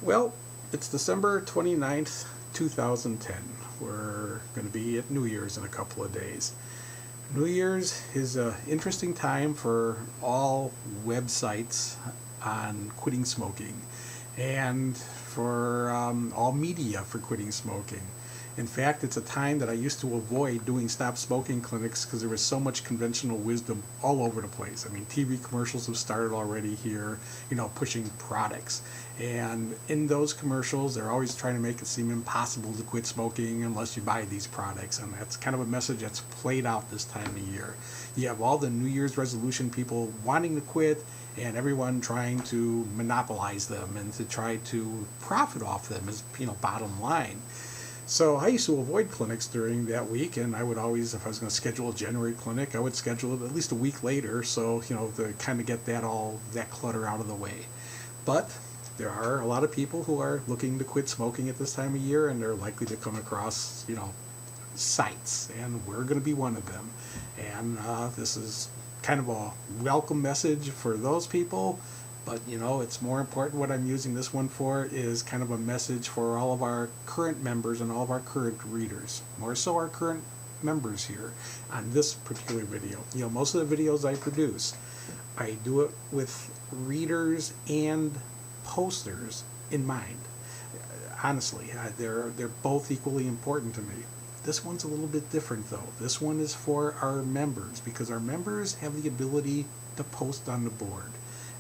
Well, it's December 29th, 2010. We're going to be at New Year's in a couple of days. New Year's is an interesting time for all websites on quitting smoking and for all media for quitting smoking. In fact, it's a time that I used to avoid doing stop smoking clinics because there was so much conventional wisdom all over the place. I mean, TV commercials have started already here, pushing products. And in those commercials, they're always trying to make it seem impossible to quit smoking unless you buy these products. And that's kind of a message that's played out this time of year. You have all the New Year's resolution people wanting to quit and everyone trying to monopolize them and to try to profit off them as, bottom line. So I used to avoid clinics during that week, and I would always, if I was going to schedule a January clinic, I would schedule it at least a week later, so to kind of get that clutter out of the way. But there are a lot of people who are looking to quit smoking at this time of year, and they're likely to come across sites, and we're going to be one of them. And this is kind of a welcome message for those people. But it's more important. What I'm using this one for is kind of a message for all of our current members and all of our current readers, more so our current members here on this particular video. Most of the videos I produce, I do it with readers and posters in mind. Honestly, they're both equally important to me. This one's a little bit different though. This one is for our members because our members have the ability to post on the board.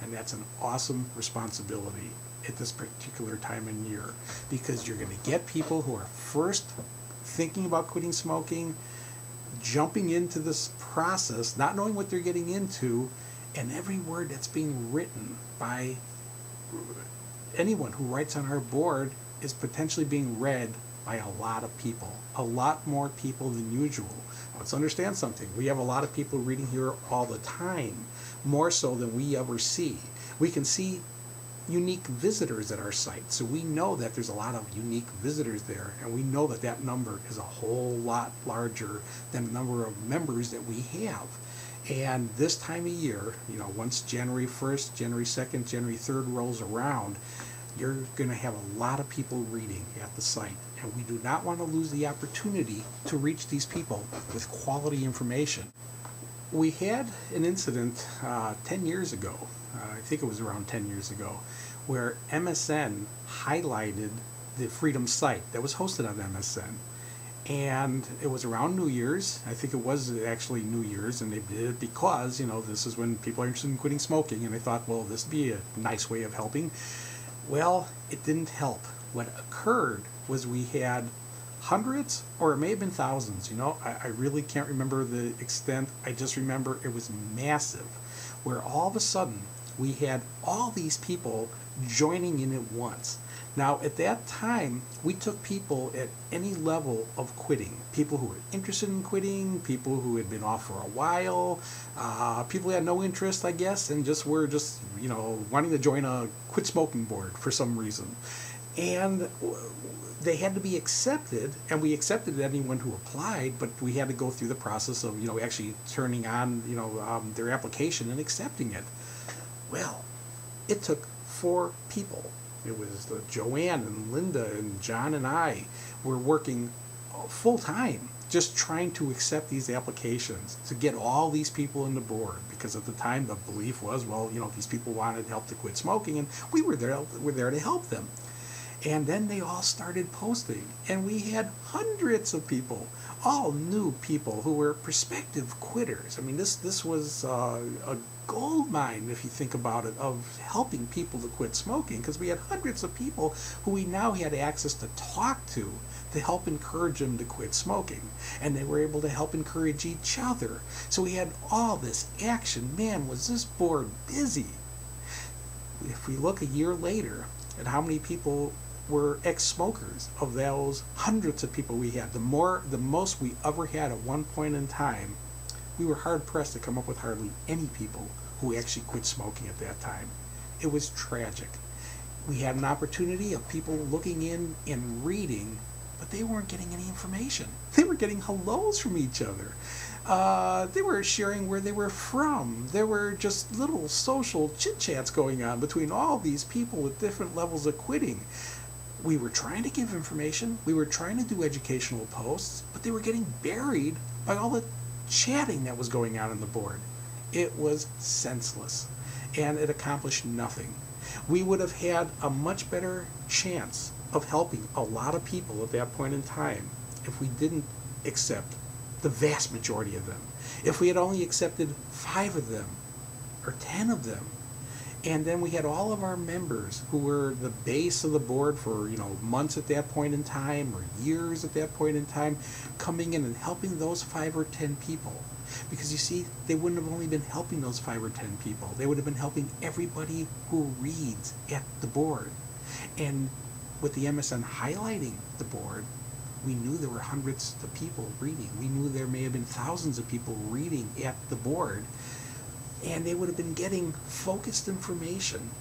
And that's an awesome responsibility at this particular time in year because you're going to get people who are first thinking about quitting smoking, jumping into this process, not knowing what they're getting into, and every word that's being written by anyone who writes on our board is potentially being read by a lot of people, a lot more people than usual. Let's understand something. We have a lot of people reading here all the time, more so than we ever see. We can see unique visitors at our site, so we know that there's a lot of unique visitors there, and we know that that number is a whole lot larger than the number of members that we have. And this time of year, once January 1st, January 2nd, January 3rd rolls around, you're going to have a lot of people reading at the site. And we do not want to lose the opportunity to reach these people with quality information. We had an incident 10 years ago, I think it was around 10 years ago, where MSN highlighted the Freedom site that was hosted on MSN. And it was around New Year's. I think it was actually New Year's, and they did it because, this is when people are interested in quitting smoking, and they thought, well, this would be a nice way of helping. Well, it didn't help. What occurred was we had hundreds, or it may have been thousands, I really can't remember the extent. I just remember it was massive, where all of a sudden we had all these people joining in at once. Now, at that time, we took people at any level of quitting. People who were interested in quitting, people who had been off for a while, people who had no interest, I guess, and were wanting to join a quit smoking board for some reason. And they had to be accepted, and we accepted anyone who applied, but we had to go through the process of, actually turning on, their application and accepting it. Well, it took 4 people. It was Joanne and Linda and John and I were working full time just trying to accept these applications to get all these people on the board, because at the time the belief was, well, these people wanted help to quit smoking, and we were there to help them. And then they all started posting, and we had hundreds of people, all new people who were prospective quitters. I mean, this was a gold mine, if you think about it, of helping people to quit smoking, because we had hundreds of people who we now had access to talk to help encourage them to quit smoking. And they were able to help encourage each other. So we had all this action. Man, was this board busy. If we look a year later at how many people were ex-smokers of those hundreds of people we had, the most we ever had at one point in time, we were hard-pressed to come up with hardly any people who actually quit smoking at that time. It was tragic. We had an opportunity of people looking in and reading, but they weren't getting any information. They were getting hellos from each other. They were sharing where they were from. There were just little social chit chats going on between all these people with different levels of quitting. We were trying to give information, we were trying to do educational posts, but they were getting buried by all the chatting that was going on the board. It was senseless, and it accomplished nothing. We would have had a much better chance of helping a lot of people at that point in time if we didn't accept the vast majority of them. If we had only accepted 5 of them or 10 of them, and then we had all of our members who were the base of the board for months at that point in time or years at that point in time, coming in and helping those 5 or 10 people. Because you see, they wouldn't have only been helping those 5 or 10 people. They would have been helping everybody who reads at the board. And with the MSN highlighting the board, we knew there were hundreds of people reading. We knew there may have been thousands of people reading at the board. And they would have been getting focused information.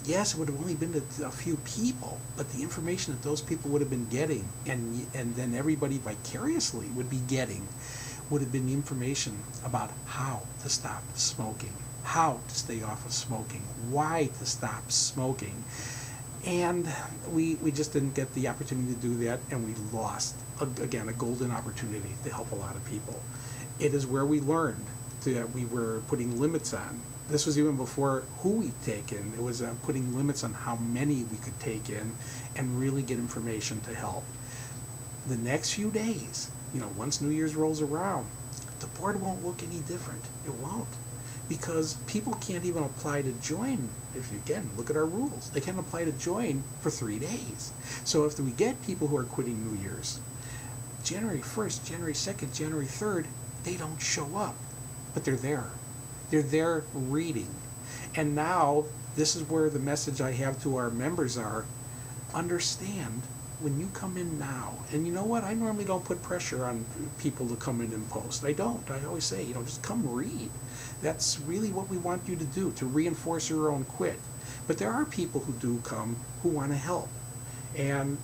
Yes, it would have only been to a few people, but the information that those people would have been getting, and then everybody vicariously would be getting, would have been the information about how to stop smoking, how to stay off of smoking, why to stop smoking. And we just didn't get the opportunity to do that, and we lost, again, a golden opportunity to help a lot of people. It is where we learned that we were putting limits on. This was even before who we take in. It was putting limits on how many we could take in and really get information to help. The next few days, once New Year's rolls around, the board won't look any different. It won't. Because people can't even apply to join. If you, again, look at our rules. They can't apply to join for 3 days. So if we get people who are quitting New Year's, January 1st, January 2nd, January 3rd, they don't show up. But they're there. They're there reading. And now, this is where the message I have to our members are, understand when you come in now, and you know what, I normally don't put pressure on people to come in and post. I don't. I always say, just come read. That's really what we want you to do, to reinforce your own quit. But there are people who do come who want to help. And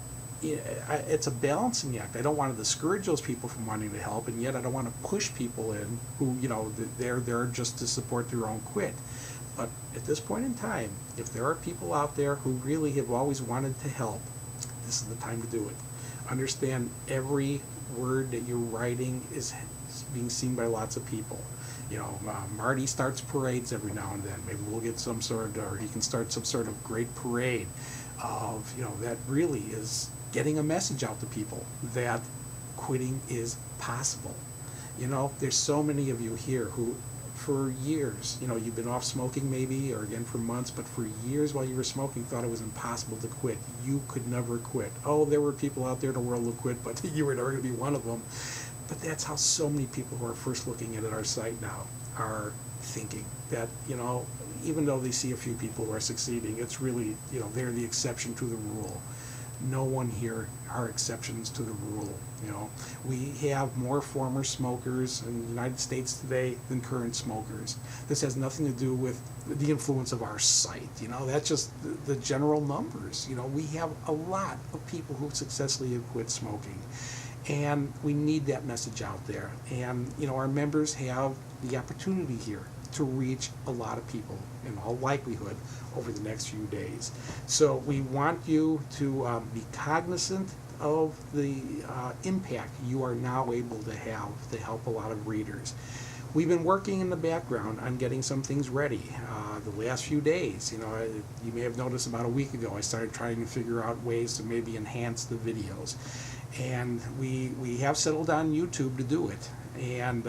it's a balancing act. I don't want to discourage those people from wanting to help, and yet I don't want to push people in who, they're there just to support their own quit. But at this point in time, if there are people out there who really have always wanted to help, this is the time to do it. Understand every word that you're writing is being seen by lots of people. Marty starts parades every now and then. Maybe we'll get some sort of, or he can start some sort of great parade of, that really is getting a message out to people that quitting is possible. There's so many of you here who, for years, you've been off smoking maybe, or again for months, but for years while you were smoking thought it was impossible to quit. You could never quit. Oh, there were people out there in the world who quit, but you were never going to be one of them. But that's how so many people who are first looking at our site now are thinking that, even though they see a few people who are succeeding, it's really, they're the exception to the rule. No one here are exceptions to the rule. We have more former smokers in the United States today than current smokers. This has nothing to do with the influence of our site. That's just the general numbers. We have a lot of people who successfully have quit smoking. And we need that message out there. And, our members have the opportunity here to reach a lot of people, in all likelihood, over the next few days. So we want you to be cognizant of the impact you are now able to have to help a lot of readers. We've been working in the background on getting some things ready. The last few days, you may have noticed about a week ago, I started trying to figure out ways to maybe enhance the videos. And we have settled on YouTube to do it. And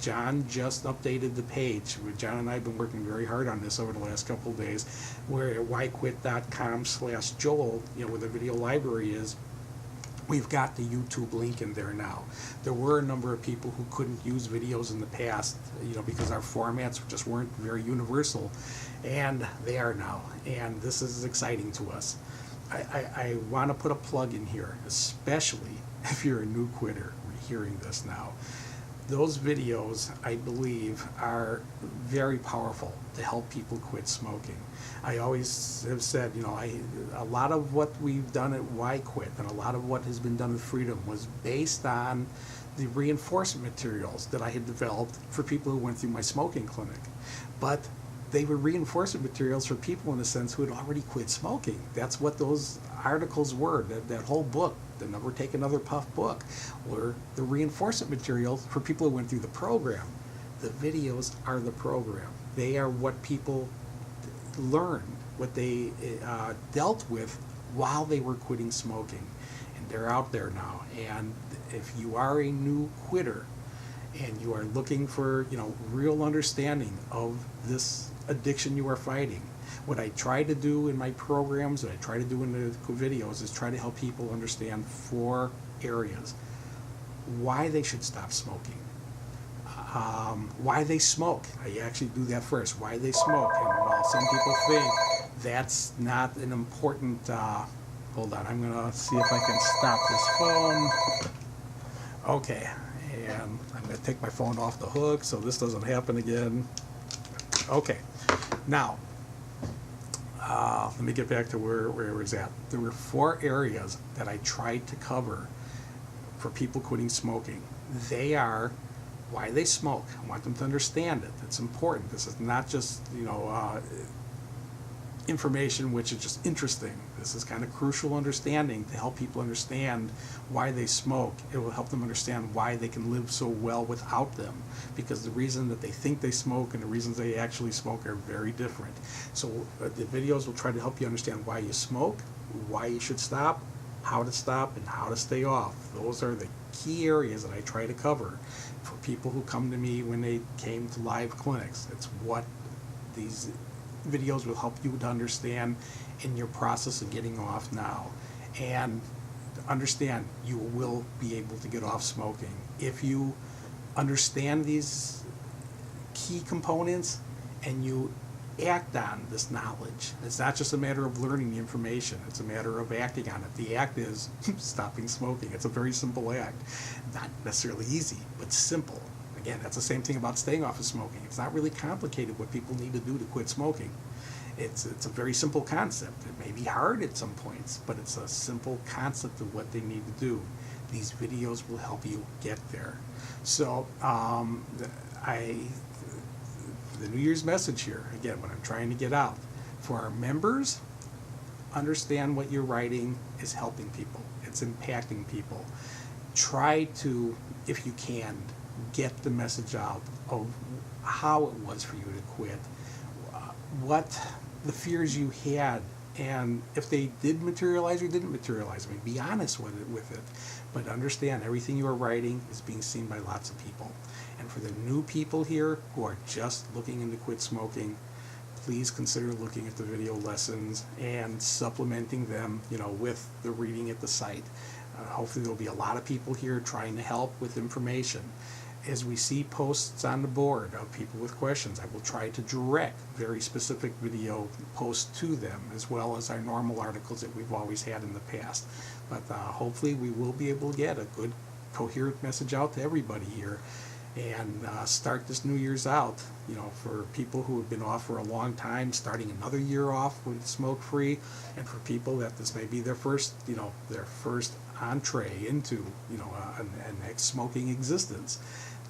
John just updated the page. John and I have been working very hard on this over the last couple of days, where at whyquit.com/Joel, where the video library is, we've got the YouTube link in there now. There were a number of people who couldn't use videos in the past, because our formats just weren't very universal, and they are now. And this is exciting to us. I want to put a plug in here, especially if you're a new quitter hearing this now. Those videos, I believe, are very powerful to help people quit smoking. I always have said, a lot of what we've done at Why Quit and a lot of what has been done with Freedom was based on the reinforcement materials that I had developed for people who went through my smoking clinic. But they were reinforcement materials for people, in a sense, who had already quit smoking. That's what those articles were. That whole book, the Never Take Another Puff book, were the reinforcement materials for people who went through the program. The videos are the program. They are what people learned, what they dealt with while they were quitting smoking. And they're out there now. And if you are a new quitter and you are looking for, real understanding of this addiction you are fighting, what I try to do in my programs, what I try to do in the videos, is try to help people understand 4 areas. Why they should stop smoking. Why they smoke. I actually do that first. Why they smoke. And while some people think that's not an important... hold on, I'm going to see if I can stop this phone. Okay, and I'm going to take my phone off the hook so this doesn't happen again. Okay, now, let me get back to where it was at. There were 4 areas that I tried to cover for people quitting smoking. They are why they smoke. I want them to understand it. It's important. This is not just, information which is just interesting. This is kind of crucial understanding to help people understand why they smoke. It will help them understand why they can live so well without them, because the reason that they think they smoke and the reasons they actually smoke are very different. So the videos will try to help you understand why you smoke, why you should stop, how to stop, and how to stay off. Those are the key areas that I try to cover for people who come to me when they came to live clinics. It's what these videos will help you to understand in your process of getting off now. And understand, you will be able to get off smoking if you understand these key components and you act on this knowledge. It's not just a matter of learning the information, it's a matter of acting on it. The act is stopping smoking. It's a very simple act. Not necessarily easy, but simple. Again, that's the same thing about staying off of smoking. It's not really complicated what people need to do to quit smoking. It's a very simple concept. It may be hard at some points, but it's a simple concept of what they need to do. These videos will help you get there. So, the New Year's message here, again, what I'm trying to get out, for our members, understand what you're writing is helping people. It's impacting people. Try to, if you can, get the message out of how it was for you to quit, what the fears you had, and if they did materialize or didn't materialize. I mean, be honest with it, but understand everything you are writing is being seen by lots of people. And for the new people here who are just looking into quit smoking, please consider looking at the video lessons and supplementing them, with the reading at the site. Hopefully there'll be a lot of people here trying to help with information. As we see posts on the board of people with questions, I will try to direct very specific video posts to them, as well as our normal articles that we've always had in the past. But hopefully we will be able to get a good, coherent message out to everybody here, and start this New Year's out, for people who have been off for a long time, starting another year off with smoke-free, and for people that this may be their first entree into, an ex-smoking existence.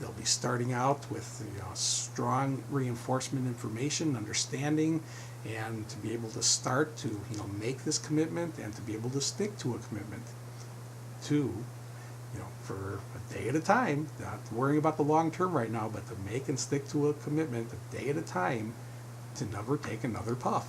They'll be starting out with strong reinforcement information, understanding, and to be able to start to make this commitment and to be able to stick to a commitment to, for a day at a time, not worrying about the long term right now, but to make and stick to a commitment a day at a time to never take another puff.